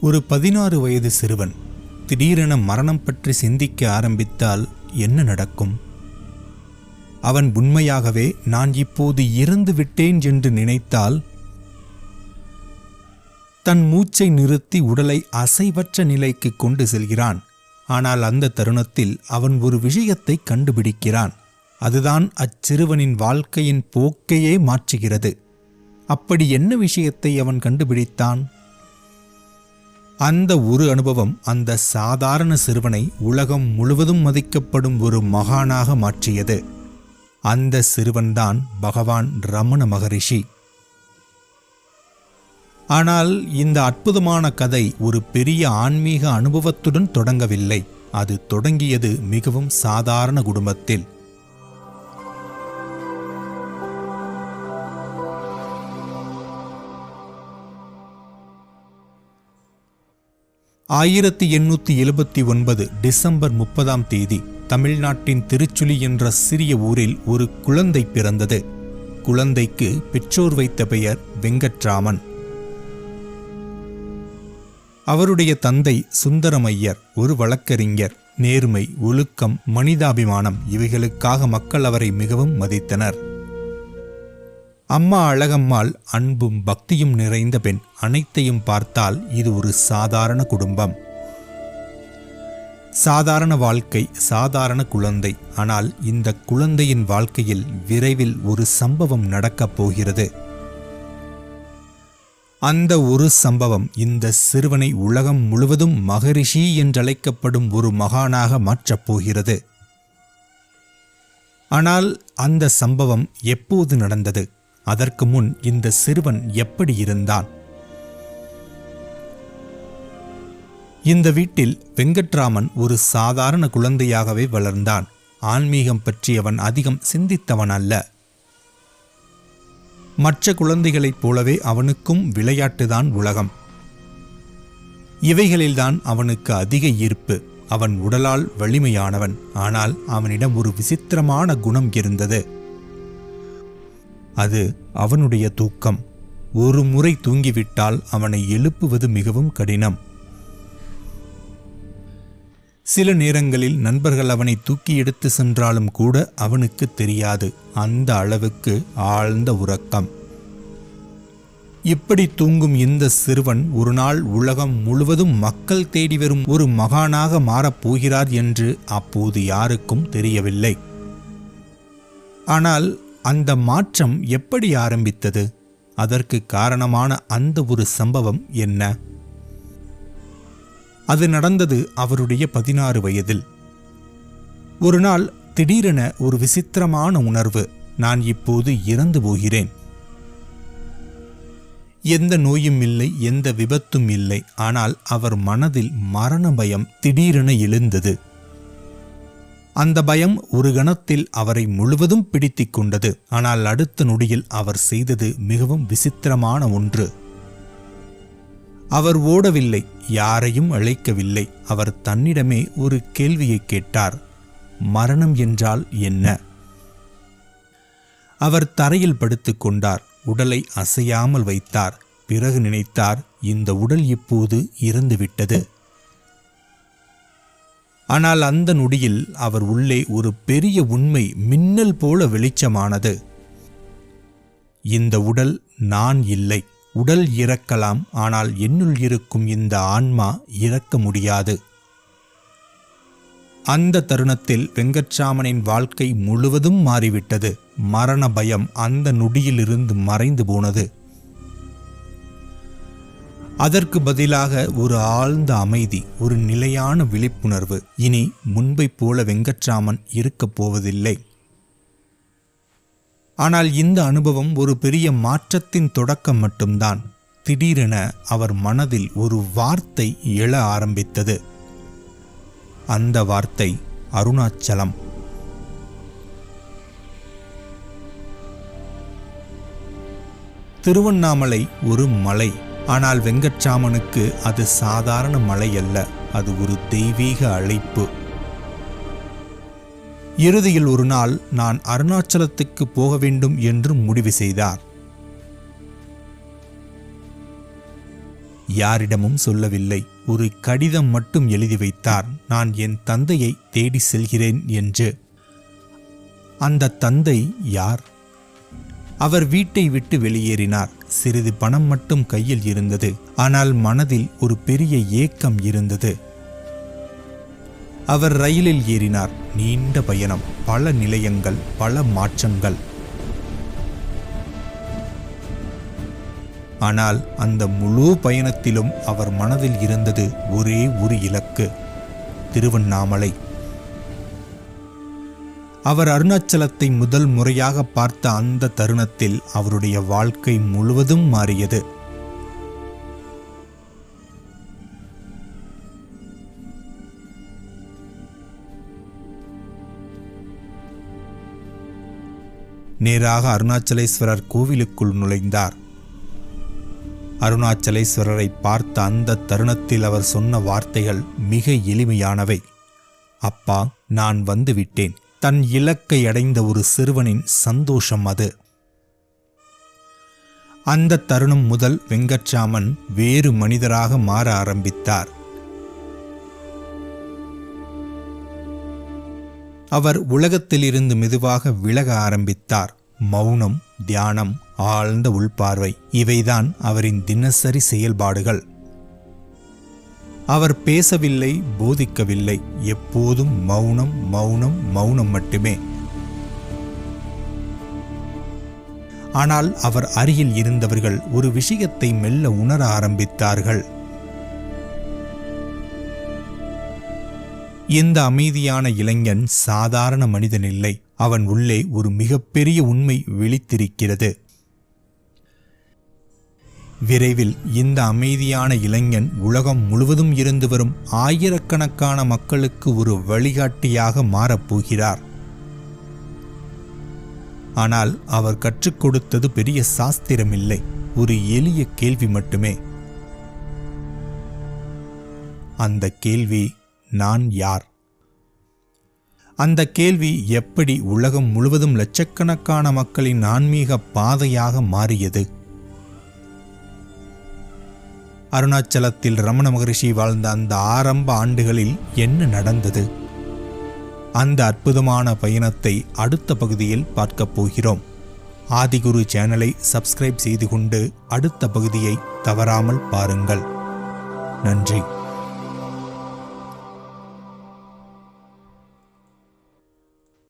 ஒரு 16 வயது சிறுவன் திடீரென மரணம் பற்றி சிந்திக்க ஆரம்பித்தால் என்ன நடக்கும்? அவன் உண்மையாகவே நான் இப்போது இறந்து விட்டேன் என்று நினைத்தால் தன் மூச்சை நிறுத்தி உடலை அசைவற்ற நிலைக்கு கொண்டு செல்கிறான். ஆனால் அந்த தருணத்தில் அவன் ஒரு விஷயத்தை கண்டுபிடிக்கிறான். அதுதான் அச்சிறுவனின் வாழ்க்கையின் போக்கையே மாற்றுகிறது. அப்படி என்ன விஷயத்தை அவன் கண்டுபிடித்தான்? அந்த ஒரு அனுபவம் அந்த சாதாரண சிறுவனை உலகம் முழுவதும் மதிக்கப்படும் ஒரு மகானாக மாற்றியது. அந்த சிறுவன்தான் பகவான் ரமண மகரிஷி. ஆனால் இந்த அற்புதமான கதை ஒரு பெரிய ஆன்மீக அனுபவத்துடன் தொடங்கவில்லை. அது தொடங்கியது மிகவும் சாதாரண குடும்பத்தில். 1879 டிசம்பர் 30 தமிழ்நாட்டின் திருச்சுழி என்ற சிறிய ஊரில் ஒரு குழந்தை பிறந்தது. குழந்தைக்கு பெற்றோர் வைத்த பெயர் வெங்கட்ராமன். அவருடைய தந்தை சுந்தரமையர் ஒரு வழக்கறிஞர். நேர்மை, ஒழுக்கம், மனிதாபிமானம் இவைகளுக்காக மக்கள் அவரை மிகவும் மதித்தனர். அம்மா அழகம்மாள் அன்பும் பக்தியும் நிறைந்த பெண். அனைத்தையும் பார்த்தால் இது ஒரு சாதாரண குடும்பம், சாதாரண வாழ்க்கை, சாதாரண குழந்தை. ஆனால் இந்த குழந்தையின் வாழ்க்கையில் விரைவில் ஒரு சம்பவம் நடக்கப் போகிறது. அந்த ஒரு சம்பவம் இந்த சிறுவனை உலகம் முழுவதும் மகரிஷி என்றழைக்கப்படும் ஒரு மகானாக மாற்றப் போகிறது. ஆனால் அந்த சம்பவம் எப்போது நடந்தது? அதற்கு முன் இந்த சிறுவன் எப்படி இருந்தான்? இந்த வீட்டில் வெங்கட்ராமன் ஒரு சாதாரண குழந்தையாகவே வளர்ந்தான். ஆன்மீகம் பற்றி அவன் அதிகம் சிந்தித்தவன் அல்ல. மற்ற குழந்தைகளைப் போலவே அவனுக்கும் விளையாட்டுதான் உலகம். இவைகளில்தான் அவனுக்கு அதிக ஈர்ப்பு. அவன் உடலால் வலிமையானவன். ஆனால் அவனிடம் ஒரு விசித்திரமான குணம் இருந்தது. அது அவனுடைய தூக்கம். ஒரு முறை தூங்கிவிட்டால் அவனை எழுப்புவது மிகவும் கடினம். சில நேரங்களில் நண்பர்கள் அவனை தூக்கி எடுத்து சென்றாலும் கூட அவனுக்கு தெரியாது. அந்த அளவுக்கு ஆழ்ந்த உறக்கம். இப்படி தூங்கும் இந்த சிறுவன் ஒரு நாள் உலகம் முழுவதும் மக்கள் தேடி வரும் ஒரு மகானாக மாறப்போகிறார் என்று அப்போது யாருக்கும் தெரியவில்லை. ஆனால் அந்த மாற்றம் எப்படி ஆரம்பித்தது? அதற்கு காரணமான அந்த ஒரு சம்பவம் என்ன? அது நடந்தது அவருடைய 16 வயதில். ஒரு நாள் திடீரென ஒரு விசித்திரமான உணர்வு. நான் இப்போது இறந்து போகிறேன். எந்த நோயும் இல்லை, எந்த விபத்தும் இல்லை. ஆனால் அவர் மனதில் மரண பயம் திடீரென எழுந்தது. அந்த பயம் ஒரு கணத்தில் அவரை முழுவதும் பிடித்து கொண்டது. ஆனால் அடுத்த நொடியில் அவர் செய்தது மிகவும் விசித்திரமான ஒன்று. அவர் ஓடவில்லை, யாரையும் அழைக்கவில்லை. அவர் தன்னிடமே ஒரு கேள்வியை கேட்டார். மரணம் என்றால் என்ன? அவர் தரையில் படுத்துக் கொண்டார். உடலை அசையாமல் வைத்தார். பிறகு நினைத்தார், இந்த உடல் இப்போது இறந்துவிட்டது. ஆனால் அந்த நொடியில் அவர் உள்ளே ஒரு பெரிய உண்மை மின்னல் போல வெளிச்சமானது. இந்த உடல் நான் இல்லை. உடல் இறக்கலாம், ஆனால் என்னுள் இருக்கும் இந்த ஆன்மா இறக்க முடியாது. அந்த தருணத்தில் வெங்கட்ராமனின் வாழ்க்கை முழுவதும் மாறிவிட்டது. மரண பயம் அந்த நொடியிலிருந்து மறைந்து போனது. அதற்கு பதிலாக ஒரு ஆழ்ந்த அமைதி, ஒரு நிலையான விழிப்புணர்வு. இனி முன்பைப் போல வெங்கட்ராமன் இருக்கப் போவதில்லை. ஆனால் இந்த அனுபவம் ஒரு பெரிய மாற்றத்தின் தொடக்கம் மட்டும்தான். திடீரென அவர் மனதில் ஒரு வார்த்தை எழ ஆரம்பித்தது. அந்த வார்த்தை அருணாச்சலம். திருவண்ணாமலை ஒரு மலை. ஆனால் வெங்கட்ராமனுக்கு அது சாதாரண மலை அல்ல. அது ஒரு தெய்வீக அழைப்பு. இறுதியில் ஒரு நாள் நான் அருணாச்சலத்துக்கு போக வேண்டும் என்று முடிவு செய்தார். யாரிடமும் சொல்லவில்லை. ஒரு கடிதம் மட்டும் எழுதி வைத்தார், நான் என் தந்தையை தேடி செல்கிறேன் என்று. அந்த தந்தை யார்? அவர் வீட்டை விட்டு வெளியேறினார். சிறிது பணம் மட்டும் கையில் இருந்தது. ஆனால் மனதில் ஒரு பெரிய ஏக்கம் இருந்தது. அவர் ரயிலில் ஏறினார். நீண்ட பயணம், பல நிலையங்கள், பல மாற்றங்கள். ஆனால் அந்த முழு பயணத்திலும் அவர் மனதில் இருந்தது ஒரே ஒரு இலக்கு, திருவண்ணாமலை. அவர் அருணாச்சலத்தை முதல் முறையாக பார்த்த அந்த தருணத்தில் அவருடைய வாழ்க்கை முழுவதும் மாறியது. நேராக அருணாச்சலேஸ்வரர் கோவிலுக்குள் நுழைந்தார். அருணாச்சலேஸ்வரரை பார்த்த அந்த தருணத்தில் அவர் சொன்ன வார்த்தைகள் மிக எளிமையானவை. அப்பா, நான் வந்துவிட்டேன். தன் இலக்கை அடைந்த ஒரு சிறுவனின் சந்தோஷம் அது. அந்த தருணம் முதல் வெங்கட்ராமன் வேறு மனிதராக மாற ஆரம்பித்தார். அவர் உலகத்திலிருந்து மெதுவாக விலக ஆரம்பித்தார். மௌனம், தியானம், ஆழ்ந்த உள்பார்வை, இவைதான் அவரின் தினசரி செயல்பாடுகள். அவர் பேசவில்லை, போதிக்கவில்லை. எப்போதும் மௌனம், மௌனம், மௌனம் மட்டுமே. ஆனால் அவர் அருகில் இருந்தவர்கள் ஒரு விஷயத்தை மெல்ல உணர ஆரம்பித்தார்கள். இந்த அமைதியான இளைஞன் சாதாரண மனிதனில்லை. அவன் உள்ளே ஒரு மிகப்பெரிய உண்மை விழித்திருக்கிறது. விரைவில் இந்த அமைதியான இளைஞன் உலகம் முழுவதும் இருந்து வரும் ஆயிரக்கணக்கான மக்களுக்கு ஒரு வழிகாட்டியாக மாறப்போகிறார். ஆனால் அவர் கற்றுக் கொடுத்தது பெரிய சாஸ்திரமில்லை, ஒரு எளிய கேள்வி மட்டுமே. அந்த கேள்வி, நான் யார்? அந்த கேள்வி எப்படி உலகம் முழுவதும் லட்சக்கணக்கான மக்களின் ஆன்மீக பாதையாக மாறியது? அருணாச்சலத்தில் ரமண மகரிஷி வாழ்ந்த அந்த ஆரம்ப ஆண்டுகளில் என்ன நடந்தது? அந்த அற்புதமான பயணத்தை அடுத்த பகுதியில் பார்க்கப் போகிறோம். ஆதிகுரு சேனலை சப்ஸ்கிரைப் செய்து கொண்டு அடுத்த பகுதியை தவறாமல் பாருங்கள். நன்றி.